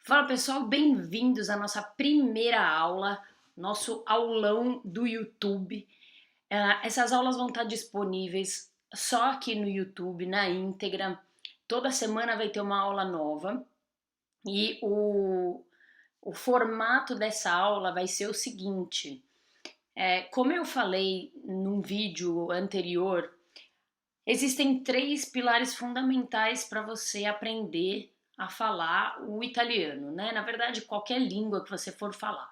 Fala pessoal, bem-vindos à nossa primeira aula, nosso aulão do YouTube. Essas aulas vão estar disponíveis só aqui no YouTube, na íntegra. Toda semana vai ter uma aula nova e o formato dessa aula vai ser o seguinte: como eu falei num vídeo anterior, existem três pilares fundamentais para você aprender a falar o italiano, né? Na verdade, qualquer língua que você for falar,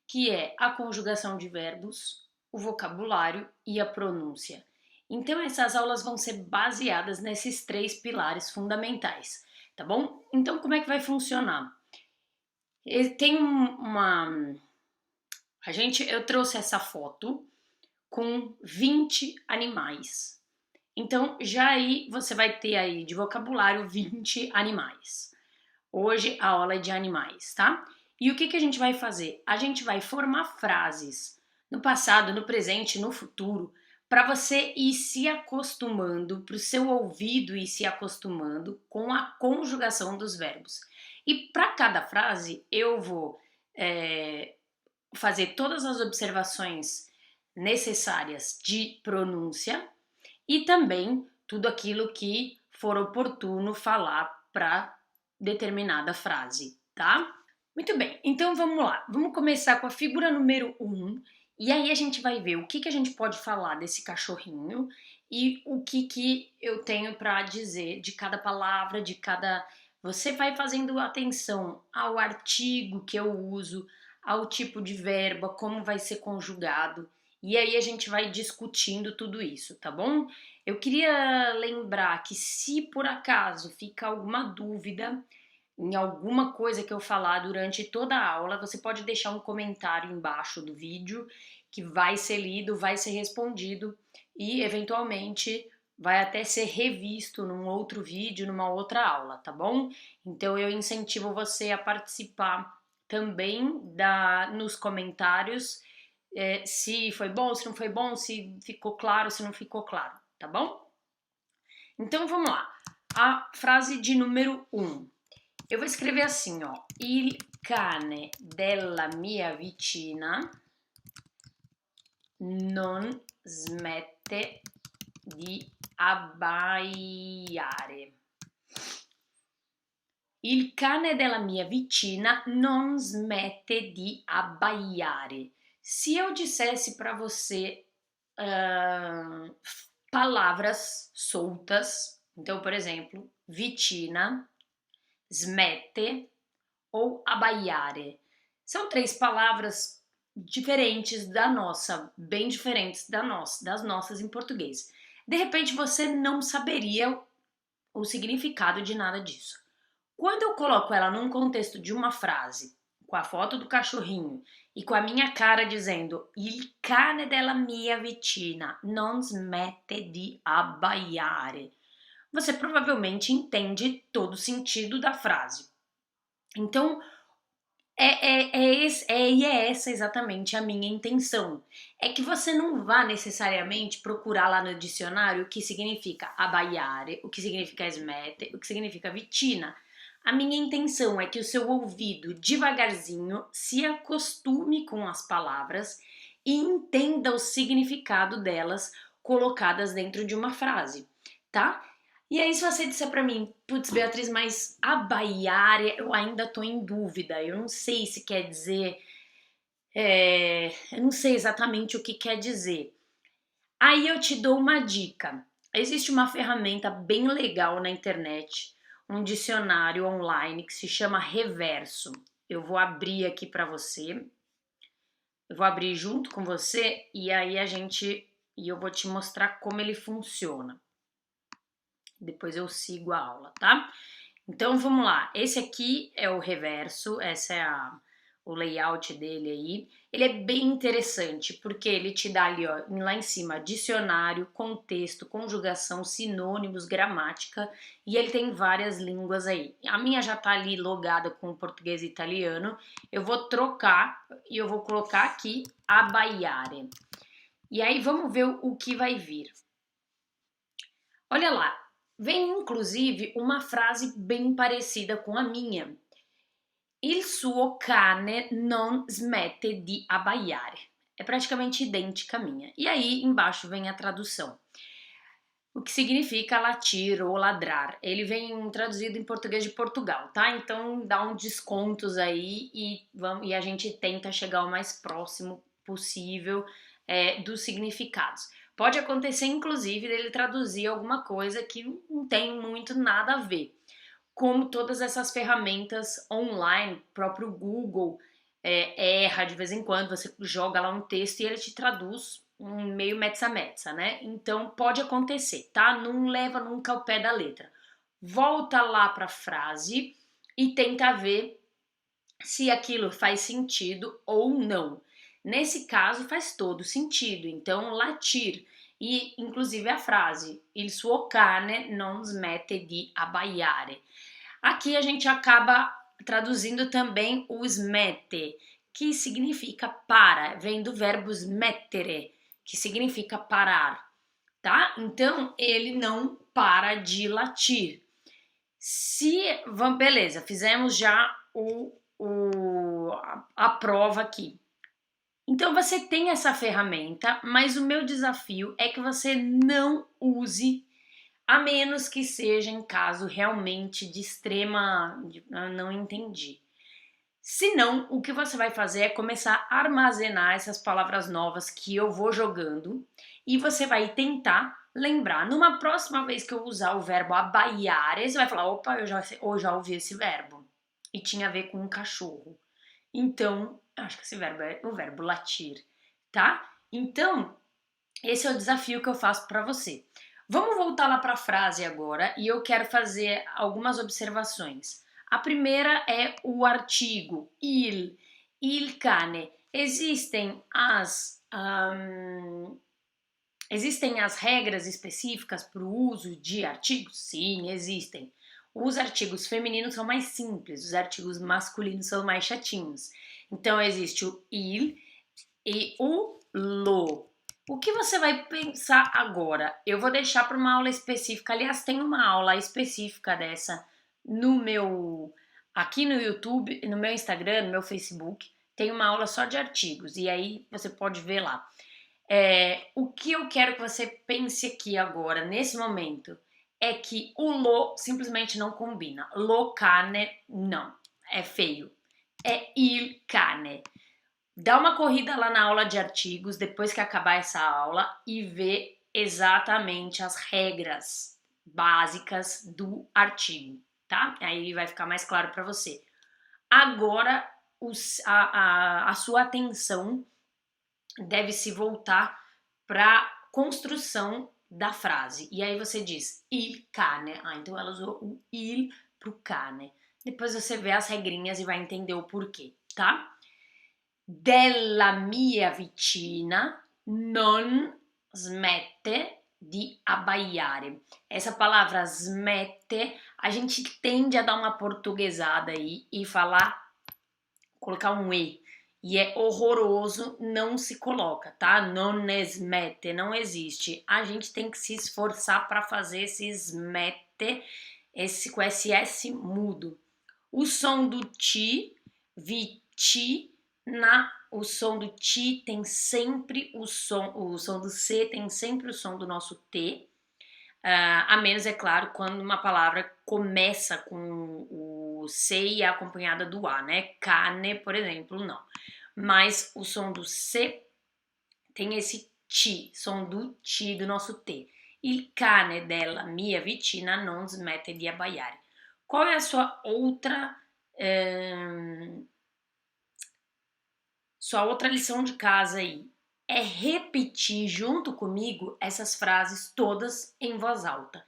que é a conjugação de verbos, o vocabulário e a pronúncia. Então, essas aulas vão ser baseadas nesses três pilares fundamentais, tá bom? Então, como é que vai funcionar? Tem eu trouxe essa foto com 20 animais. Então, já aí você vai ter aí de vocabulário 20 animais. Hoje a aula é de animais, tá? E o que a gente vai fazer? A gente vai formar frases no passado, no presente, no futuro, para você ir se acostumando, para o seu ouvido ir se acostumando com a conjugação dos verbos. E para cada frase eu vou fazer todas as observações necessárias de pronúncia e também tudo aquilo que for oportuno falar para determinada frase, tá? Muito bem, então vamos lá. Vamos começar com a figura número 1 e aí a gente vai ver o que a gente pode falar desse cachorrinho e o que eu tenho para dizer de cada palavra, de cada... Você vai fazendo atenção ao artigo que eu uso, ao tipo de verbo, a como vai ser conjugado, e aí a gente vai discutindo tudo isso, tá bom? Eu queria lembrar que se por acaso fica alguma dúvida em alguma coisa que eu falar durante toda a aula, você pode deixar um comentário embaixo do vídeo que vai ser lido, vai ser respondido e eventualmente vai até ser revisto num outro vídeo, numa outra aula, tá bom? Então eu incentivo você a participar também nos comentários, se foi bom, se não foi bom, se ficou claro, se não ficou claro, tá bom? Então vamos lá. A frase de número 1. Eu vou escrever assim, ó. Il cane della mia vicina non smette di abbaiare. Il cane della mia vicina non smette di abbaiare. Se eu dissesse para você palavras soltas, então, por exemplo, vicina, smette ou abbaiare, são três palavras diferentes da nossa, bem diferentes das nossas em português. De repente você não saberia o significado de nada disso. Quando eu coloco ela num contexto de uma frase, com a foto do cachorrinho e com a minha cara dizendo il cane della mia vicina non smette di abbaiare, você provavelmente entende todo o sentido da frase. Então, é essa exatamente a minha intenção. É que você não vá necessariamente procurar lá no dicionário o que significa abbaiare, o que significa smette, o que significa vicina. A minha intenção é que o seu ouvido, devagarzinho, se acostume com as palavras e entenda o significado delas colocadas dentro de uma frase, tá? E aí, se você disser pra mim, putz, Beatriz, mas abbaiare, eu ainda tô em dúvida, eu não sei se quer dizer, eu não sei exatamente o que quer dizer. Aí eu te dou uma dica. Existe uma ferramenta bem legal na internet, um dicionário online que se chama Reverso. Eu vou abrir aqui pra você, eu vou abrir junto com você e aí eu vou te mostrar como ele funciona. Depois eu sigo a aula, tá? Então vamos lá. Esse aqui é o Reverso, essa é o layout dele aí. Ele é bem interessante porque ele te dá ali, ó, lá em cima, dicionário, contexto, conjugação, sinônimos, gramática, e ele tem várias línguas aí. A minha já tá ali logada com português e italiano. Eu vou trocar e eu vou colocar aqui abbaiare. E aí vamos ver o que vai vir. Olha lá. Vem inclusive uma frase bem parecida com a minha, Il suo cane non smette di abbaiare. É praticamente idêntica à minha. E aí embaixo vem a tradução. O que significa latir ou ladrar. Ele vem traduzido em português de Portugal, tá? Então dá um descontos aí e a gente tenta chegar o mais próximo possível dos significados. Pode acontecer, inclusive, dele traduzir alguma coisa que não tem muito nada a ver. Como todas essas ferramentas online, próprio Google erra de vez em quando, você joga lá um texto e ele te traduz um meio metsa-metsa, né? Então pode acontecer, tá? Não leva nunca ao pé da letra. Volta lá para a frase e tenta ver se aquilo faz sentido ou não. Nesse caso faz todo sentido, então latir. E inclusive a frase il suo cane non smette di abbaiare. Aqui a gente acaba traduzindo também o smette, que significa para, vem do verbo smettere, que significa parar, tá? Então ele não para de latir. Beleza, fizemos já a prova aqui. Então você tem essa ferramenta, mas o meu desafio é que você não use, a menos que seja em caso realmente de extrema, não entendi. Se não, o que você vai fazer é começar a armazenar essas palavras novas que eu vou jogando e você vai tentar lembrar. Numa próxima vez que eu usar o verbo abaiare, você vai falar, opa, eu já ouvi esse verbo. E tinha a ver com um cachorro. Então, acho que esse verbo é o verbo latir, tá? Então, esse é o desafio que eu faço para você. Vamos voltar lá para a frase agora e eu quero fazer algumas observações. A primeira é o artigo il cane. Existem as regras específicas para o uso de artigos? Sim, existem. Os artigos femininos são mais simples, os artigos masculinos são mais chatinhos. Então existe o il e o lo. O que você vai pensar agora? Eu vou deixar para uma aula específica. Aliás, tem uma aula específica dessa aqui no YouTube, no meu Instagram, no meu Facebook. Tem uma aula só de artigos e aí você pode ver lá. O que eu quero que você pense aqui agora, nesse momento, é que o lo simplesmente não combina. Lo cane, não. É feio. É il cane. Dá uma corrida lá na aula de artigos depois que acabar essa aula e vê exatamente as regras básicas do artigo, tá? Aí vai ficar mais claro para você. Agora a sua atenção deve se voltar para a construção da frase. E aí você diz il cane. Então ela usou o il pro cane. Depois você vê as regrinhas e vai entender o porquê, tá? Della mia vicina non smette di abbaiare. Essa palavra smette, a gente tende a dar uma portuguesada aí e colocar um e. E é horroroso, não se coloca, tá? Non smette, não existe. A gente tem que se esforçar para fazer esse smette, com esse S mudo. O som do ti, vici, o som do ti tem sempre o som do C tem sempre o som do nosso T, a menos, é claro, quando uma palavra começa com o C e é acompanhada do A, né? Cane, por exemplo, não. Mas o som do C tem esse ti, som do ti do nosso T. Il cane della mia vicina non smette di abbaiare. Qual é a sua outra lição de casa aí? É repetir junto comigo essas frases todas em voz alta.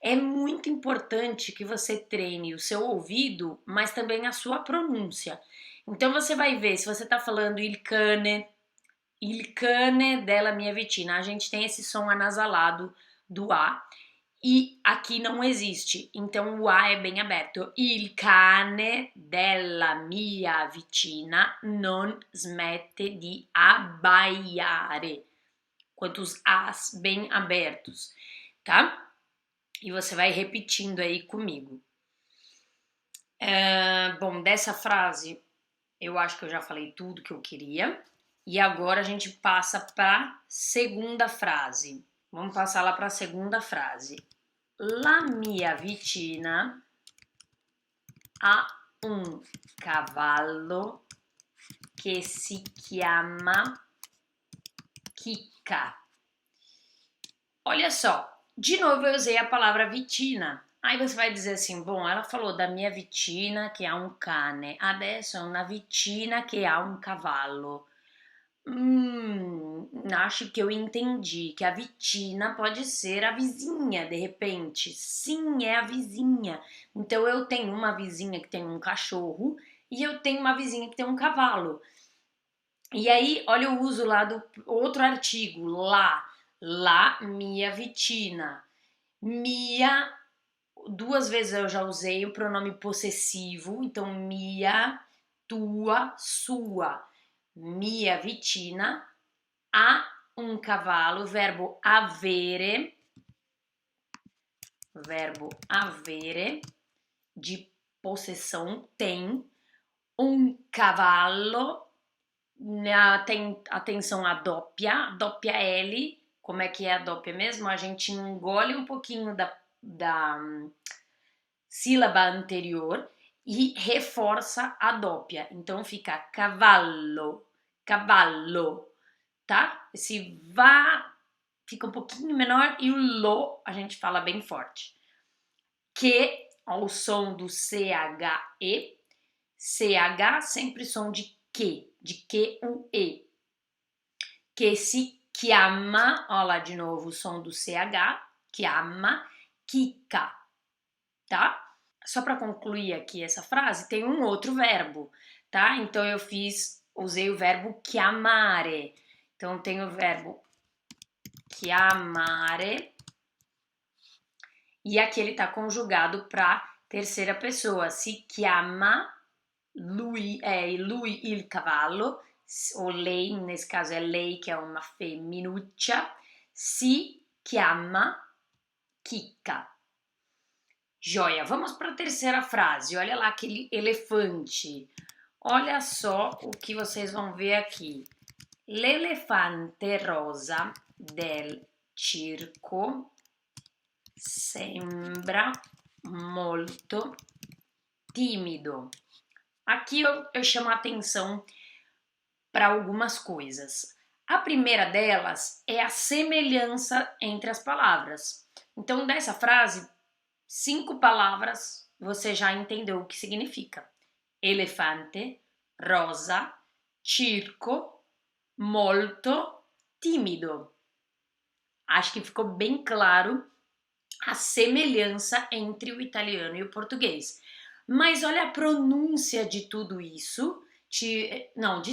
É muito importante que você treine o seu ouvido, mas também a sua pronúncia. Então você vai ver, se você está falando il cane della mia vicina, a gente tem esse som anasalado do A e aqui não existe, então o A é bem aberto. Il cane della mia vicina non smette di abbaiare. Quantos As bem abertos, tá? E você vai repetindo aí comigo. Bom, dessa frase eu acho que eu já falei tudo que eu queria. E agora a gente passa para segunda frase. Vamos passar lá para a segunda frase. La mia vicina ha un cavallo che si chiama Kika. Olha só, de novo eu usei a palavra vicina. Aí você vai dizer assim, bom, ela falou da minha vicina che ha un cane, adesso è una vicina che ha un cavallo. Acho que eu entendi que a vitina pode ser a vizinha, de repente. Sim, é a vizinha. Então eu tenho uma vizinha que tem um cachorro e eu tenho uma vizinha que tem um cavalo. E aí, olha o uso lá do outro artigo, lá, mia vitina. Mia, duas vezes eu já usei o pronome possessivo, então mia, tua, sua. Mia vicina ha un cavallo, verbo avere, de possessão, tem, un cavallo, atenção a doppia L, como é que é a doppia mesmo? A gente engole um pouquinho da sílaba anterior e reforça a doppia, então fica cavallo, tá? Esse vá fica um pouquinho menor e o lo a gente fala bem forte. Que ao som do CHE, CH sempre som de o E. Que se chiama, ó lá de novo o som do CH, chiama, Kika, tá? Só para concluir aqui essa frase, tem um outro verbo, tá? Então eu usei o verbo chiamare. Então tem o verbo chiamare e aqui ele está conjugado para terceira pessoa. Si chiama lui il cavallo, ou lei, nesse caso é lei, que é uma femminuccia, si chiama Kika. Joia, vamos para a terceira frase. Olha lá aquele elefante. Olha só o que vocês vão ver aqui. L'elefante rosa del circo sembra molto timido. Aqui eu chamo a atenção para algumas coisas. A primeira delas é a semelhança entre as palavras. Então, dessa frase, 5 palavras você já entendeu o que significa. Elefante, rosa, circo, molto, tímido. Acho que ficou bem claro a semelhança entre o italiano e o português. Mas olha a pronúncia de tudo isso, de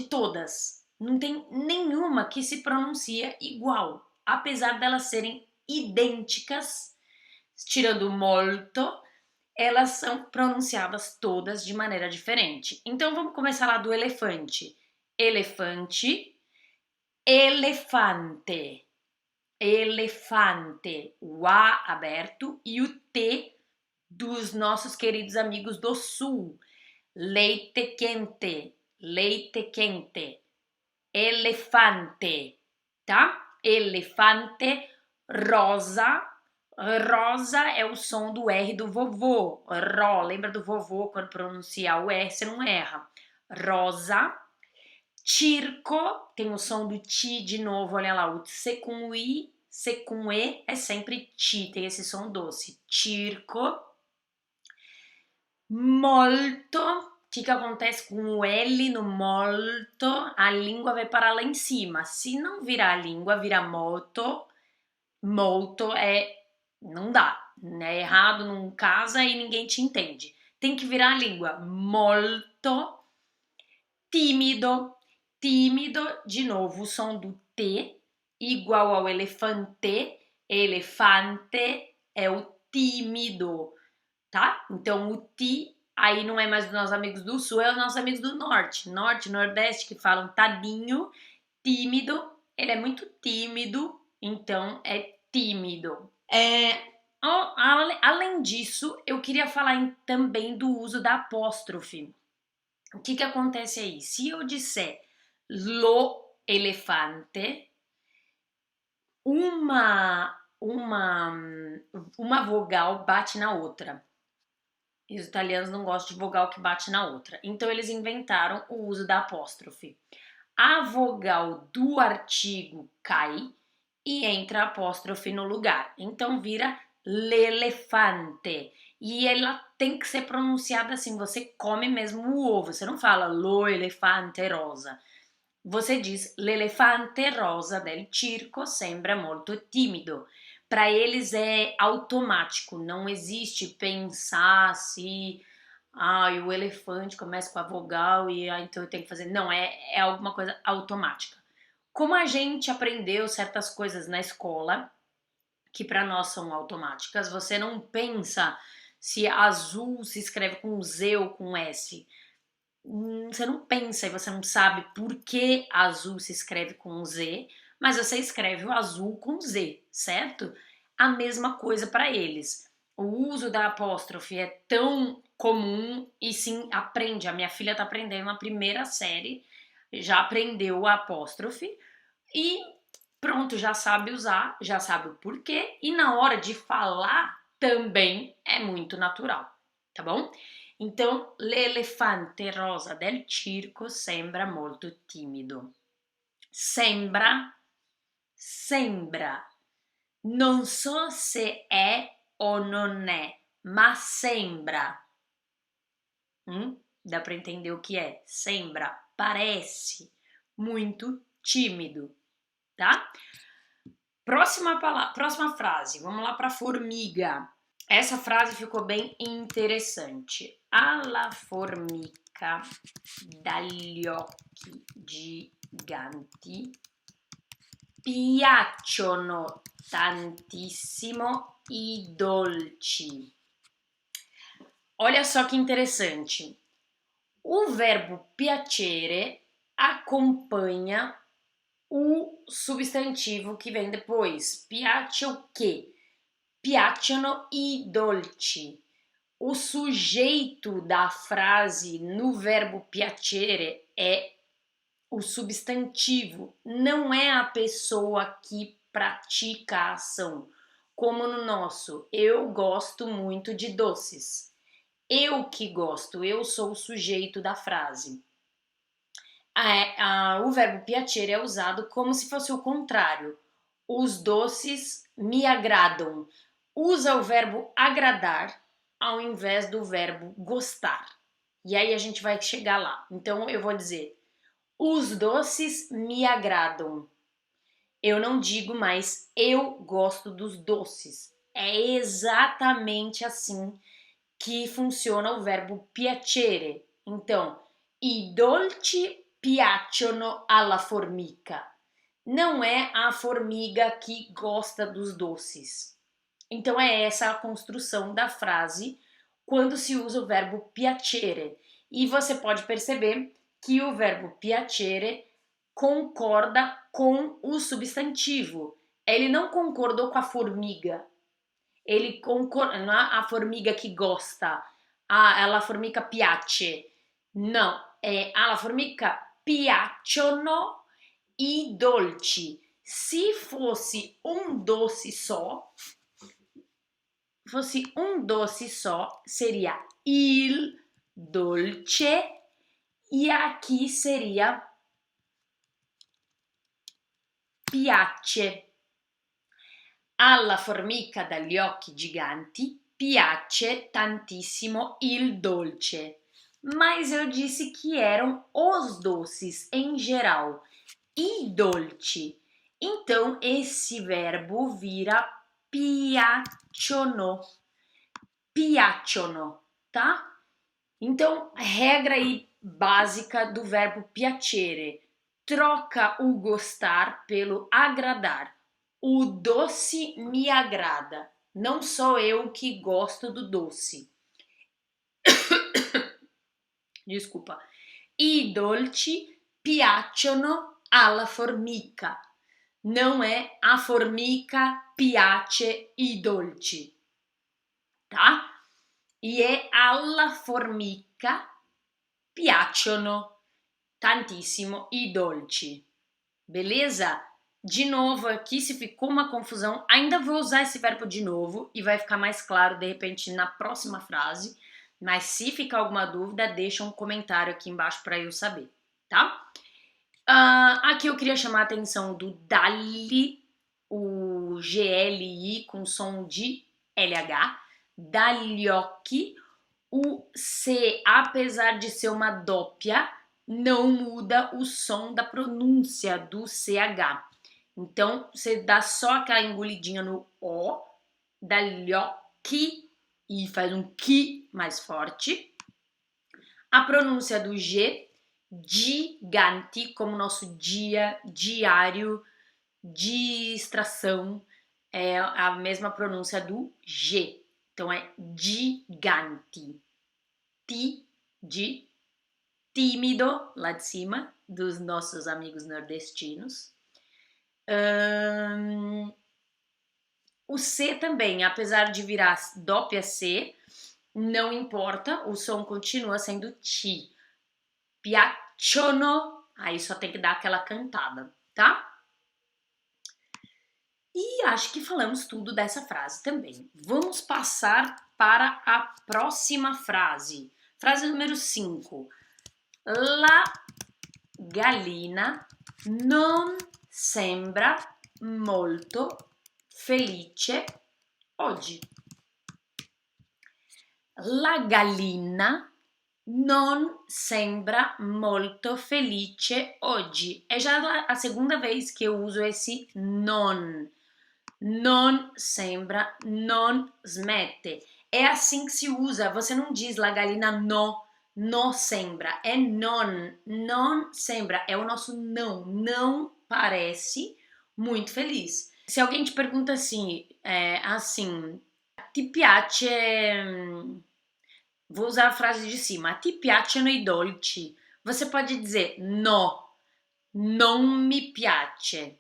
todas. Não tem nenhuma que se pronuncia igual, apesar delas serem idênticas, tirando molto, elas são pronunciadas todas de maneira diferente. Então vamos começar lá do elefante. Elefante, elefante. Elefante, o A aberto e o T dos nossos queridos amigos do Sul. Leite quente, elefante, tá? Elefante, rosa, rosa é o som do R do vovô, lembra do vovô quando pronunciar o R, você não erra. Rosa, circo, tem o som do ti de novo, olha lá, o C com I, C com E é sempre ti, tem esse som doce. Circo. Molto, o que acontece com o L no molto? A língua vai parar lá em cima. Se não virar a língua, vira molto. Molto não dá, é errado, não casa e ninguém te entende. Tem que virar a língua. Molto. Tímido. Tímido, de novo, o som do T, igual ao elefante. Elefante é o tímido, tá? Então, o ti, aí não é mais dos nossos amigos do Sul, é os nossos amigos do Norte. Norte, Nordeste, que falam tadinho, tímido. Ele é muito tímido, então é tímido. Além disso, eu queria falar também do uso da apóstrofe. O que acontece aí? Se eu disser lo elefante, uma, uma, uma vogal bate na outra. E os italianos não gostam de vogal que bate na outra. Então eles inventaram o uso da apóstrofe. A vogal do artigo cai e entra a apóstrofe no lugar. Então vira l'elefante. E ela tem que ser pronunciada assim. Você come mesmo o ovo. Você não fala lo elefante rosa. Você diz l'elefante rosa del circo sembra molto timido. Para eles é automático, não existe pensar se o elefante começa com a vogal e então eu tenho que fazer. Não, é alguma coisa automática. Como a gente aprendeu certas coisas na escola, que para nós são automáticas, você não pensa se azul se escreve com Z ou com S. Você não pensa e você não sabe por que azul se escreve com Z, mas você escreve o azul com Z, certo? A mesma coisa para eles. O uso da apóstrofe é tão comum e sim aprende. A minha filha está aprendendo na primeira série, já aprendeu a apóstrofe e pronto, já sabe usar, já sabe o porquê e na hora de falar também é muito natural, tá bom? Então, l'elefante rosa del circo sembra molto timido. Sembra, sembra. Non so se è o non è, ma sembra. Dá para entender o que é? Sembra, parece, muito tímido, tá? Próxima frase, vamos lá para formiga. Essa frase ficou bem interessante. Alla formica dagli occhi giganti piacciono tantissimo i dolci. Olha só que interessante. O verbo piacere acompanha o substantivo que vem depois. Piace o quê? Piacciono i dolci. O sujeito da frase no verbo piacere é o substantivo, não é a pessoa que pratica a ação. Como no nosso, eu gosto muito de doces. Eu que gosto, eu sou o sujeito da frase. O verbo piacere é usado como se fosse o contrário. Os doces me agradam. Usa o verbo agradar ao invés do verbo gostar. E aí a gente vai chegar lá. Então eu vou dizer: os doces me agradam. Eu não digo mais eu gosto dos doces. É exatamente assim que funciona o verbo piacere. Então, i dolci piacciono alla formica. Não é a formiga que gosta dos doces. Então é essa a construção da frase quando se usa o verbo piacere. E você pode perceber que o verbo piacere concorda com o substantivo. Ele não concordou com a formiga. Ele concorda, não é a formiga que gosta. La formica piace. Não, é alla formica piacciono i dolci. Se fosse um doce só, seria il dolce e aqui seria piace. Alla formica dagli occhi giganti piace tantissimo il dolce. Mas eu disse que eram os doces em geral. I dolci. Então esse verbo vira piacciono. Piacciono, tá? Então, regra aí básica do verbo piacere. Troca o gostar pelo agradar. O doce me agrada. Não sou eu que gosto do doce. Desculpa. I dolci piacciono alla formica. Não é a formica piace i dolci. tá? E alla formica piacciono tantissimo i dolci, beleza? De novo aqui, se ficou uma confusão, ainda vou usar esse verbo de novo e vai ficar mais claro de repente na próxima frase, mas se ficar alguma dúvida, deixa um comentário aqui embaixo para eu saber, tá? Aqui eu queria chamar a atenção do dagli, o GLI com som de LH, dagli occhi, o C, apesar de ser uma doppia, não muda o som da pronúncia do CH. Então, você dá só aquela engolidinha no O, dagli occhi, e faz um Ki mais forte. A pronúncia do G, giganti, como nosso dia, diário, distração, é a mesma pronúncia do G. Então é giganti. Ti, de tímido, lá de cima, dos nossos amigos nordestinos. O C também, apesar de virar doppia C, não importa, o som continua sendo ti. Piacciono, aí só tem que dar aquela cantada, tá? E acho que falamos tudo dessa frase também. Vamos passar para a próxima frase. Frase número 5. La gallina non sembra molto felice oggi. La gallina non sembra molto felice oggi. É já a segunda vez que eu uso esse non. Non sembra, non smette. É assim que se usa. Você não diz la gallina no sembra. É non sembra. É o nosso não. Não parece muito feliz. Se alguém te pergunta assim, ti piace... Vou usar a frase de cima. Ti piacciono i dolci? Você pode dizer no, non mi piace.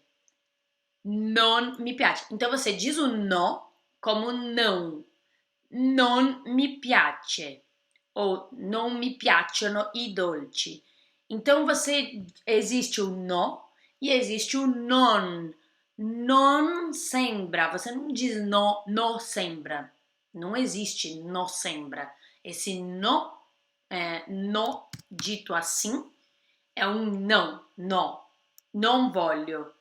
Non mi piace. Então você diz o no como não. Non mi piace. Ou non mi piacciono i dolci. Então existe o no e existe o non. Non sembra. Você não diz no sembra. Não existe no sembra. Esse no dito assim é um não. Non voglio.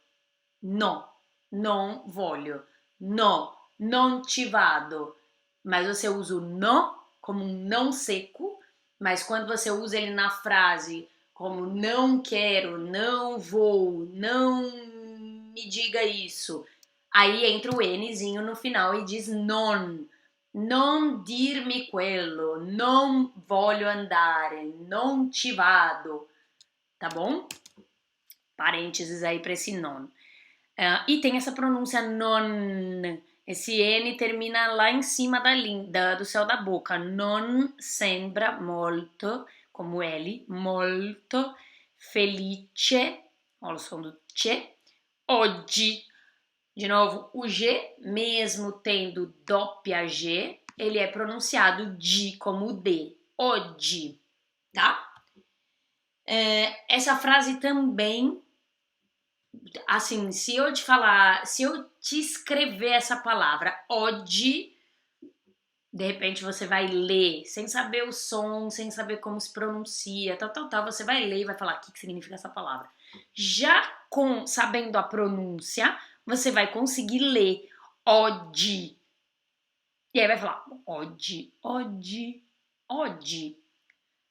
No, non voglio. No, non ci vado. Mas você usa o no como um não seco, mas quando você usa ele na frase como não quero, não vou, não me diga isso, aí entra o Nzinho no final e diz non dirmi quello, non voglio andare, non ci vado, tá bom? Parênteses aí para esse non. E tem essa pronúncia non, esse N termina lá em cima do céu da boca. Non sembra molto, como L, molto felice, olha o som do C, oggi. De novo, o G, mesmo tendo doppia G, ele é pronunciado de como D, oggi, tá? Essa frase também, assim, se eu te escrever essa palavra oggi, de repente você vai ler, sem saber o som, sem saber como se pronuncia, tal, você vai ler e vai falar o que significa essa palavra. Já sabendo a pronúncia, você vai conseguir ler oggi. E aí vai falar oggi.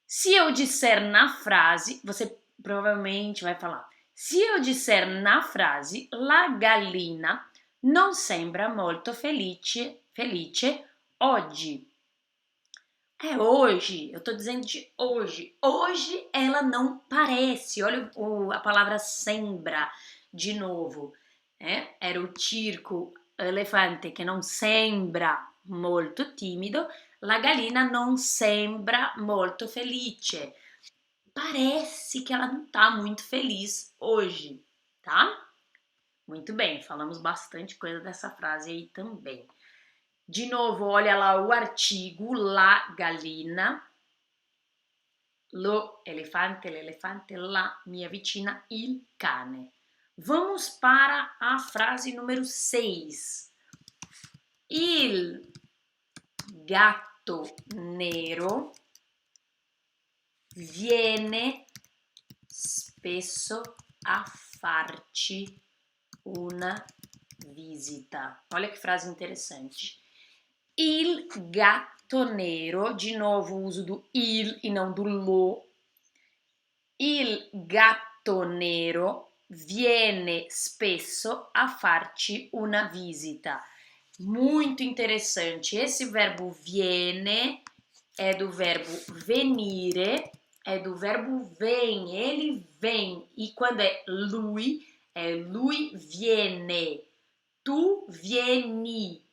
Se eu disser na frase, você provavelmente vai falar: se eu disser na frase, la gallina non sembra molto felice oggi. É hoje, eu tô dizendo de hoje. Hoje ela não parece. Olha a palavra sembra de novo. Era o circo elefante che non sembra molto timido. La gallina non sembra molto felice. Parece que ela não tá muito feliz hoje, tá? Muito bem, falamos bastante coisa dessa frase aí também. De novo, olha lá o artigo, la gallina, lo elefante, l'elefante, la minha vicina, il cane. Vamos para a frase número 6. Il gatto nero viene spesso a farci una visita. Olha que frase interessante. Il gatto nero, de novo o uso do il e não do lo. Il gatto nero viene spesso a farci una visita. Muito interessante. Esse verbo viene é do verbo venire, é do verbo vem, ele vem. E quando é lui viene. Tu vieni.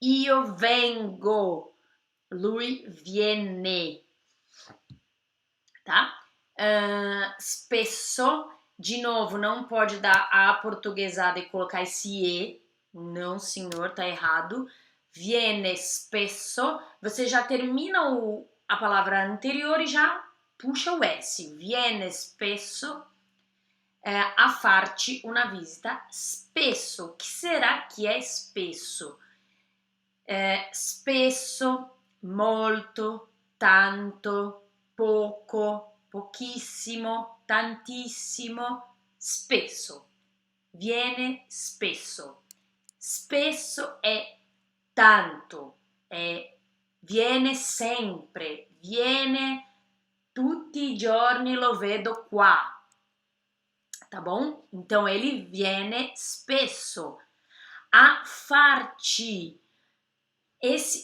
Io vengo, lui viene, tá? Spesso, de novo, não pode dar a portuguesada e colocar esse e, não senhor, tá errado. Viene spesso, você já termina a palavra anterior e já puxa o S. Viene spesso a farci una visita. Spesso, o que será que é spesso? Spesso, molto, tanto, poco, pochissimo, tantissimo, spesso. Viene spesso. Spesso è tanto, viene sempre, viene tutti i giorni, lo vedo qua. Tá bom? Então ele viene spesso a farci.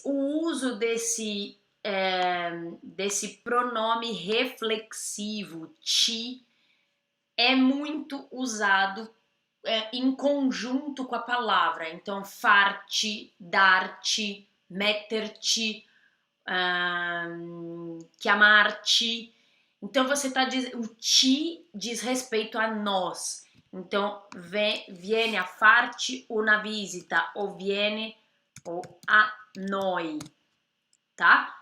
O uso desse pronome reflexivo ci é muito usado em conjunto com a palavra. Então, farci, darci, metterci, chiamarci. Então, você está dizendo, o ci diz respeito a nós. Então, viene a farci una visita, ou viene ou a noi, tá?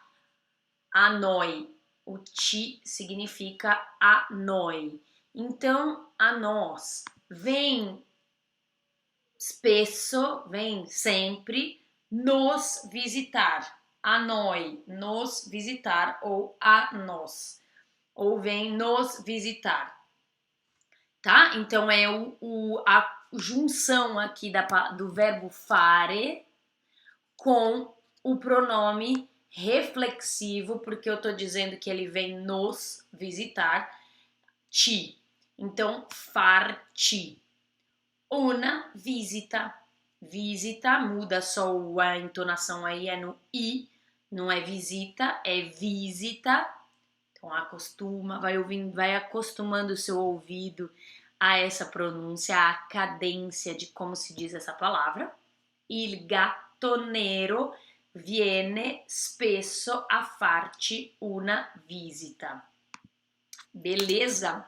A noi. O ci significa a noi. Então, a nós. Vem spesso, vem sempre, nos visitar. A noi, nos visitar, ou a nós. Ou vem nos visitar. Tá? Então, é a junção aqui do verbo fare com o pronome reflexivo, porque eu tô dizendo que ele vem nos visitar, ci. Então, farci. Una visita. Visita, muda só a entonação aí, é no i, não é visita, é visita. Então, acostuma, vai acostumando o seu ouvido a essa pronúncia, a cadência de como se diz essa palavra. Il gatto nero viene spesso a farci una visita. Beleza?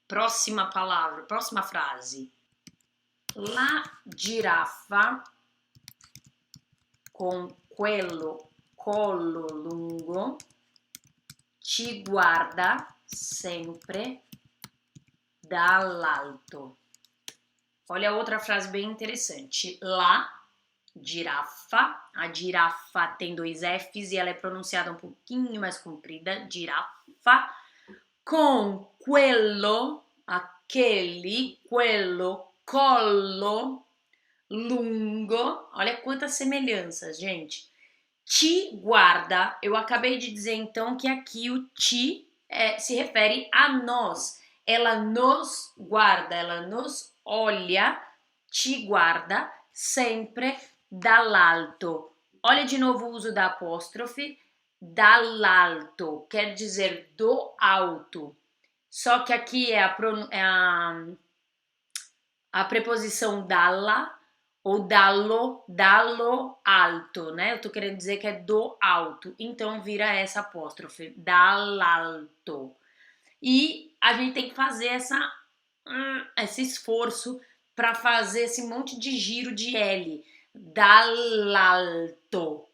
Próxima palavra, próxima frase. La giraffa con quello collo lungo ci guarda sempre dall'alto. Olha outra frase bem interessante. La girafa, a girafa tem 2 Fs e ela é pronunciada um pouquinho mais comprida, girafa, com quello, aquele, quello, collo, lungo, olha quantas semelhanças, gente. Ci guarda, eu acabei de dizer então que aqui o ci se refere a nós, ela nos guarda, ela nos olha, ci guarda sempre dall'alto. Olha de novo o uso da apóstrofe, dall'alto, quer dizer do alto. Só que aqui é a preposição dalla ou dallo alto, né? Eu tô querendo dizer que é do alto, então vira essa apóstrofe, dall'alto. E a gente tem que fazer esse esforço para fazer esse monte de giro de L. dall'alto.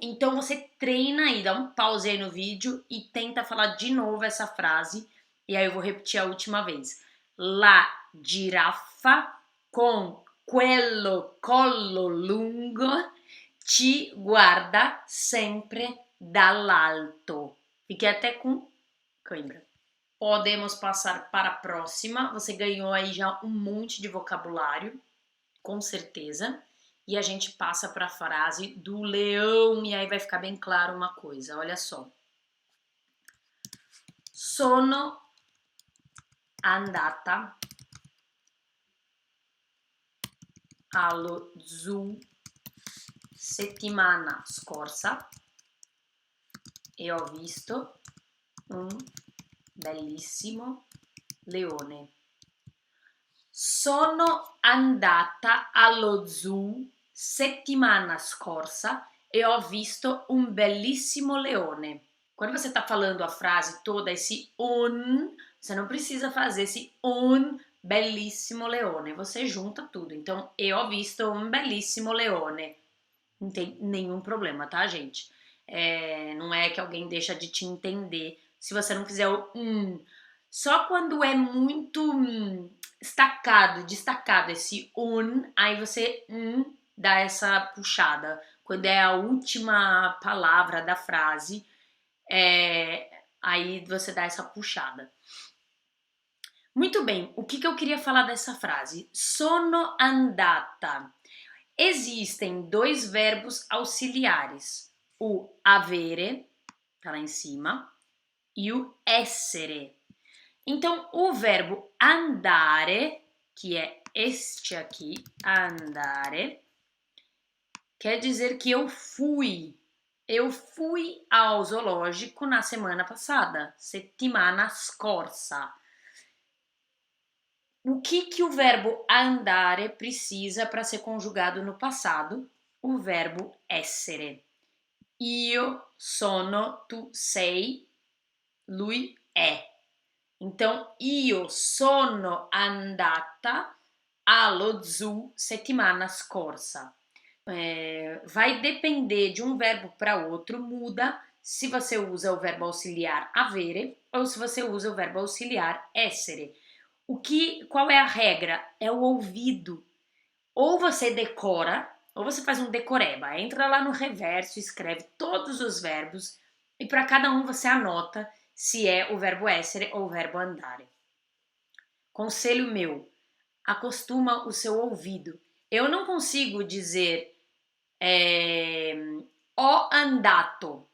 Então você treina aí, dá um pause aí no vídeo e tenta falar de novo essa frase. E aí eu vou repetir a última vez. La giraffa con quello collo lungo ci guarda sempre dall'alto. Fiquei até com cãibra. Podemos passar para a próxima. Você ganhou aí já um monte de vocabulário, com certeza. E a gente passa para a frase do leão e aí vai ficar bem claro uma coisa. Olha só. Sono andata allo zoo settimana scorsa e ho visto un bellissimo leone. Sono andata allo zoo settimana scorsa e ho visto un bellissimo leone. Quando você está falando a frase toda, esse un, você não precisa fazer esse un bellissimo leone. Você junta tudo. Então, eu ho visto un bellissimo leone. Não tem nenhum problema, tá, gente? Não é que alguém deixa de te entender se você não fizer o Só quando é muito destacado esse aí você dá essa puxada. Quando é a última palavra da frase, aí você dá essa puxada. Muito bem, o que eu queria falar dessa frase? Sono andata. Existem dois verbos auxiliares, o avere, tá lá em cima, e o essere. Então, o verbo andare, que é este aqui, andare, quer dizer que eu fui. Eu fui ao zoológico na semana passada, settimana scorsa. O que o verbo andare precisa para ser conjugado no passado? O verbo essere. Io sono, tu sei, lui è. Então, io sono andata allo zoo settimana scorsa. Vai depender de um verbo para outro, muda se você usa o verbo auxiliar avere ou se você usa o verbo auxiliar essere. Qual é a regra? É o ouvido. Ou você decora, ou você faz um decoreba. Entra lá no reverso, escreve todos os verbos e para cada um você anota se é o verbo essere ou o verbo andare. Conselho meu, acostuma o seu ouvido. Eu não consigo dizer ho andato.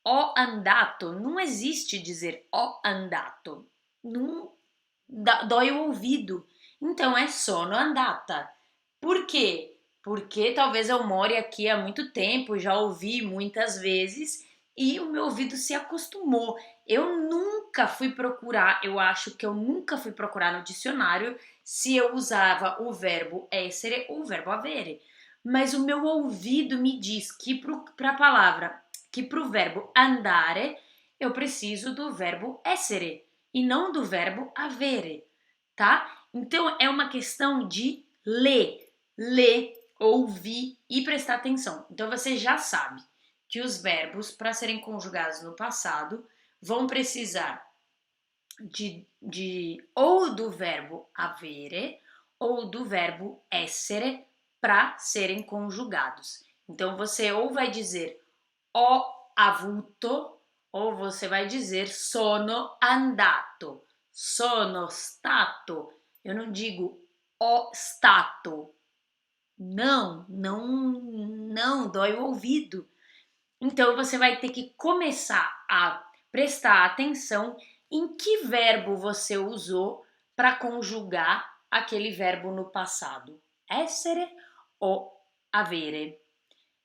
Ho andato. Não existe dizer ho andato. Não dói o ouvido. Então é sono andata. Por quê? Porque talvez eu more aqui há muito tempo, já ouvi muitas vezes e o meu ouvido se acostumou. Eu nunca fui procurar, eu acho que eu nunca fui procurar no dicionário se eu usava o verbo essere ou o verbo avere. Mas o meu ouvido me diz que para a palavra, que para o verbo andare, eu preciso do verbo essere e não do verbo avere, tá? Então é uma questão de ler, ouvir e prestar atenção. Então você já sabe que os verbos, para serem conjugados no passado, vão precisar ou do verbo avere ou do verbo essere para serem conjugados. Então você ou vai dizer ho avuto ou você vai dizer sono andato, sono stato. Eu não digo ho stato. Não, dói o ouvido. Então você vai ter que começar a prestar atenção em que verbo você usou para conjugar aquele verbo no passado, essere ou avere.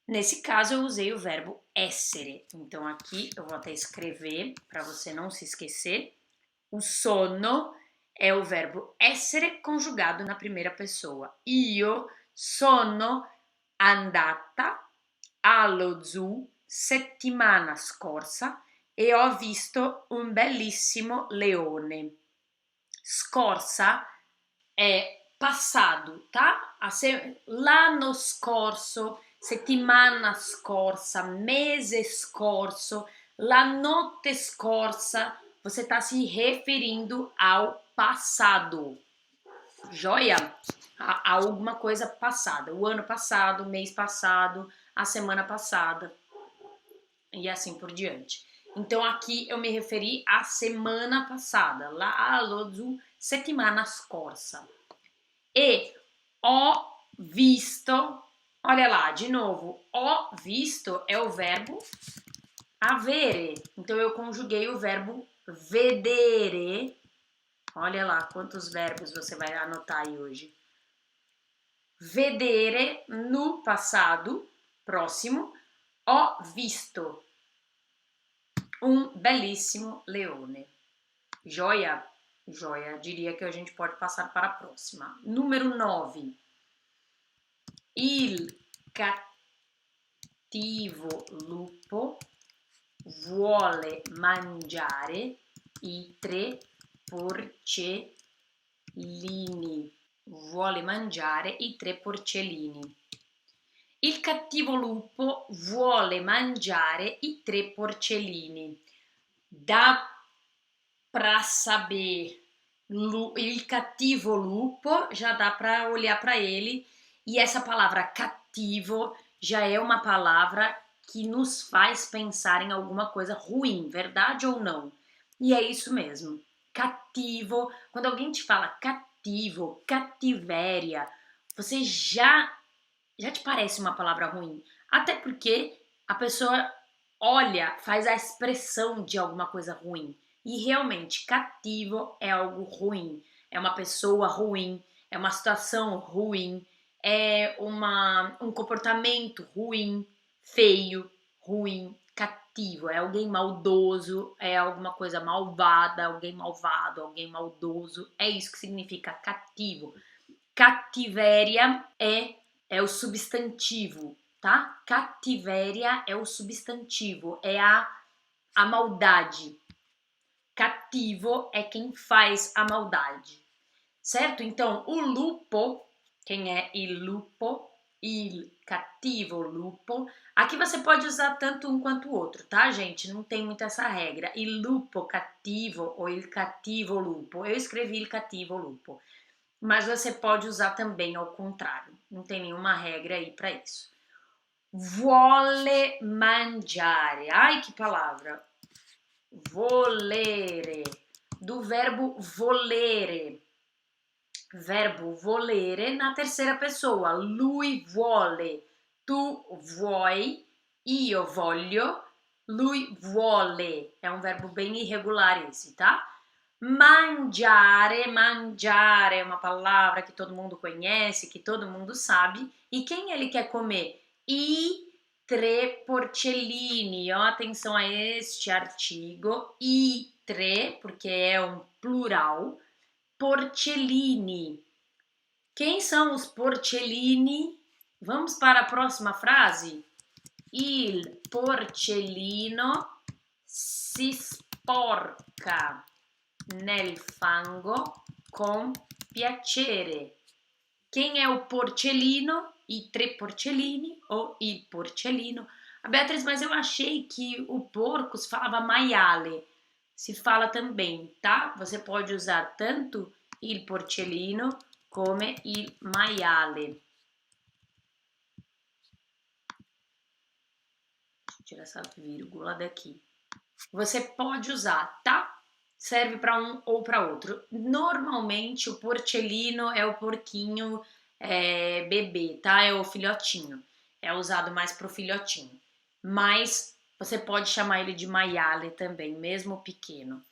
Nesse caso, eu usei o verbo essere. Então, aqui eu vou até escrever para você não se esquecer. O sono é o verbo essere conjugado na primeira pessoa. Io sono andata allo zoo settimana scorsa e ho visto un bellissimo leone. Scorsa è passado, tá? L'anno scorso, settimana scorsa, mese scorso, la notte scorsa, você está se referindo ao passado, joia? A alguma coisa passada, o ano passado, o mês passado, a semana passada e assim por diante. Então aqui eu me referi à semana passada, l'allo settimana scorsa. E ho visto, olha lá, de novo, ho visto é o verbo avere. Então eu conjuguei o verbo vedere. Olha lá quantos verbos você vai anotar aí hoje. Vedere no passado próximo. Ho visto um belíssimo leone. Joia? Joia. Diria que a gente pode passar para a próxima. Número 9. Il cattivo lupo vuole mangiare i 3 porcellini. Vuole mangiare i 3 porcellini. Il cattivo lupo vuole mangiare i 3 porcellini. Dá pra saber il cattivo lupo, já dá pra olhar pra ele. E essa palavra cativo já é uma palavra que nos faz pensar em alguma coisa ruim, verdade ou não? E é isso mesmo. Cativo, quando alguém te fala cativo, cativéria, você já te parece uma palavra ruim. Até porque a pessoa olha, faz a expressão de alguma coisa ruim. E realmente, cativo é algo ruim. É uma pessoa ruim, é uma situação ruim, é um comportamento ruim, feio, ruim, cativo. É alguém maldoso, é alguma coisa malvada, alguém malvado, alguém maldoso. É isso que significa cativo. Cativéria é o substantivo, tá? Cativéria é o substantivo, é a maldade. Cativo é quem faz a maldade, certo? Então, o lupo, quem é il lupo? Il cattivo lupo. Aqui você pode usar tanto um quanto o outro, tá, gente? Não tem muito essa regra. Il lupo cattivo ou il cattivo lupo. Eu escrevi il cattivo lupo. Mas você pode usar também ao contrário. Não tem nenhuma regra aí para isso. Vuole mangiare. Ai, que palavra! Volere. Do verbo volere. Verbo volere na terceira pessoa. Lui vuole. Tu vuoi. Io voglio. Lui vuole. É um verbo bem irregular esse, tá? Mangiare, mangiare é uma palavra que todo mundo conhece, que todo mundo sabe. E quem ele quer comer? I 3 porcellini. Ó, atenção a este artigo. I 3, porque é um plural. Porcellini. Quem são os porcellini? Vamos para a próxima frase? Il porcellino si sporca nel fango con piacere. Quem é o porcellino? I 3 porcellini ou il porcellino? A Beatriz, mas eu achei que o porco se falava maiale. Se fala também, tá? Você pode usar tanto il porcellino come il maiale. Deixa eu tirar essa vírgula daqui. Você pode usar, tá? Serve para um ou para outro. Normalmente o porcellino é o porquinho bebê, tá? É o filhotinho. É usado mais pro filhotinho. Mas você pode chamar ele de maiale também, mesmo pequeno.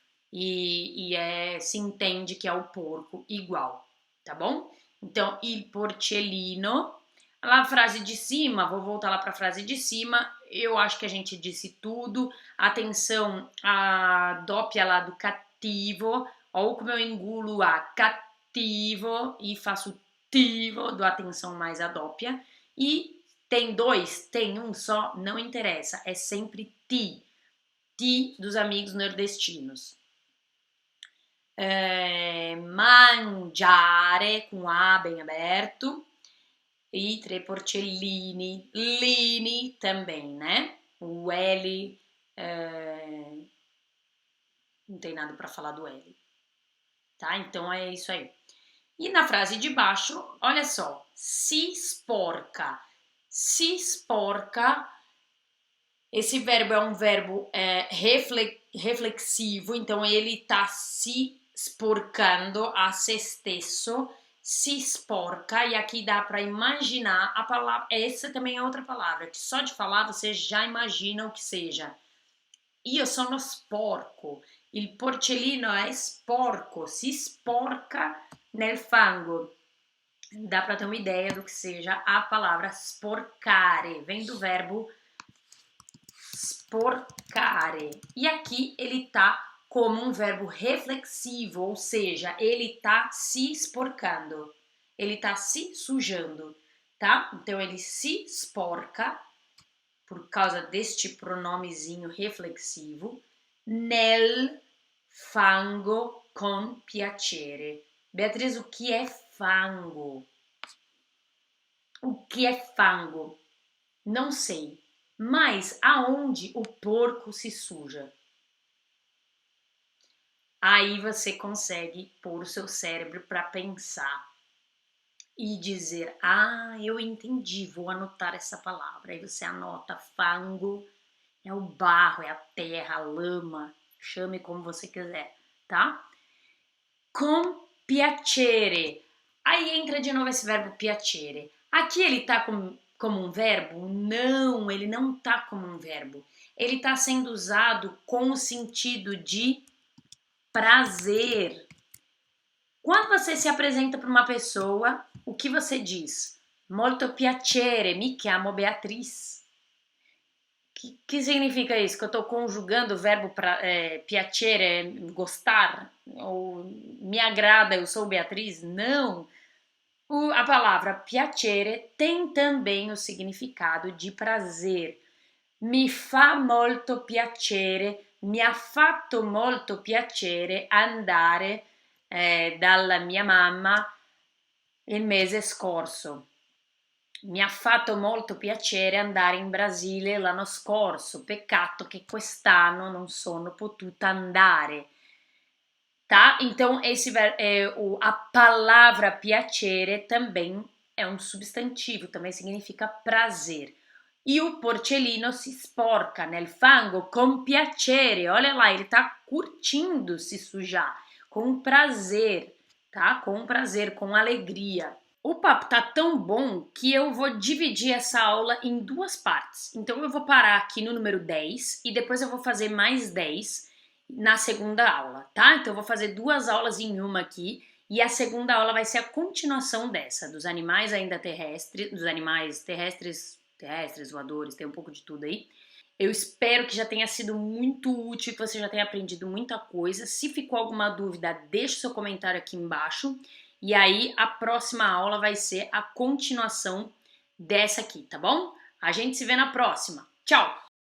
Se entende que é o porco igual, tá bom? Então, il porcellino. Lá a frase de cima, vou voltar lá para a frase de cima. Eu acho que a gente disse tudo. Atenção a dópia lá do cativo. Olha como eu engulo a cativo e faço tivo, dou atenção mais a dópia. E tem dois, tem um só, não interessa. É sempre ti. Ti dos amigos nordestinos. mangiare, com A bem aberto, e 3 porcellini, lini também, né? O L, não tem nada para falar do L, tá? Então é isso aí. E na frase de baixo, olha só, si sporca. Si sporca, esse verbo é um verbo reflexivo, então ele está se sporcando a se stesso, si sporca, e aqui dá para imaginar a palavra, essa também é outra palavra, que só de falar você já imagina o que seja. Io sono sporco, il porcellino è sporco, si sporca nel fango. Dá para ter uma ideia do que seja a palavra sporcare, vem do verbo sporcare. E aqui ele tá como um verbo reflexivo, ou seja, ele tá se sporcando, ele tá se sujando, tá? Então ele se sporca por causa deste pronomezinho reflexivo, nel fango con piacere. Beatriz, o que é fango? O que é fango? Não sei. Mas aonde o porco se suja? Aí você consegue pôr o seu cérebro para pensar e dizer: ah, eu entendi, vou anotar essa palavra. Aí você anota: fango é o barro, é a terra, a lama, chame como você quiser, tá? Com piacere. Aí entra de novo esse verbo piacere. Aqui ele tá como um verbo? Não, ele não tá como um verbo. Ele está sendo usado com o sentido de prazer. Quando você se apresenta para uma pessoa, o que você diz? Molto piacere, mi chiamo Beatriz. Que significa isso? Que eu estou conjugando o verbo piacere, gostar? Ou me agrada, eu sou Beatriz? Não! A palavra piacere tem também o significado de prazer. Mi fa molto piacere, mi ha fatto molto piacere andare dalla mia mamma il mese scorso. Mi ha fatto molto piacere andare in Brasile l'anno scorso. Peccato che quest'anno non sono potuta andare. Tá? Então, a palavra piacere também é um substantivo, também significa prazer. E o porcellino se sporca nel fango com piacere. Olha lá, ele tá curtindo se sujar, com prazer, tá? Com prazer, com alegria. O papo tá tão bom que eu vou dividir essa aula em duas partes. Então eu vou parar aqui no número 10 e depois eu vou fazer mais 10 na segunda aula, tá? Então eu vou fazer duas aulas em uma aqui e a segunda aula vai ser a continuação dessa, dos animais ainda terrestres, dos animais terrestres, voadores, tem um pouco de tudo aí. Eu espero que já tenha sido muito útil, que você já tenha aprendido muita coisa. Se ficou alguma dúvida, deixe seu comentário aqui embaixo. E aí, a próxima aula vai ser a continuação dessa aqui, tá bom? A gente se vê na próxima. Tchau!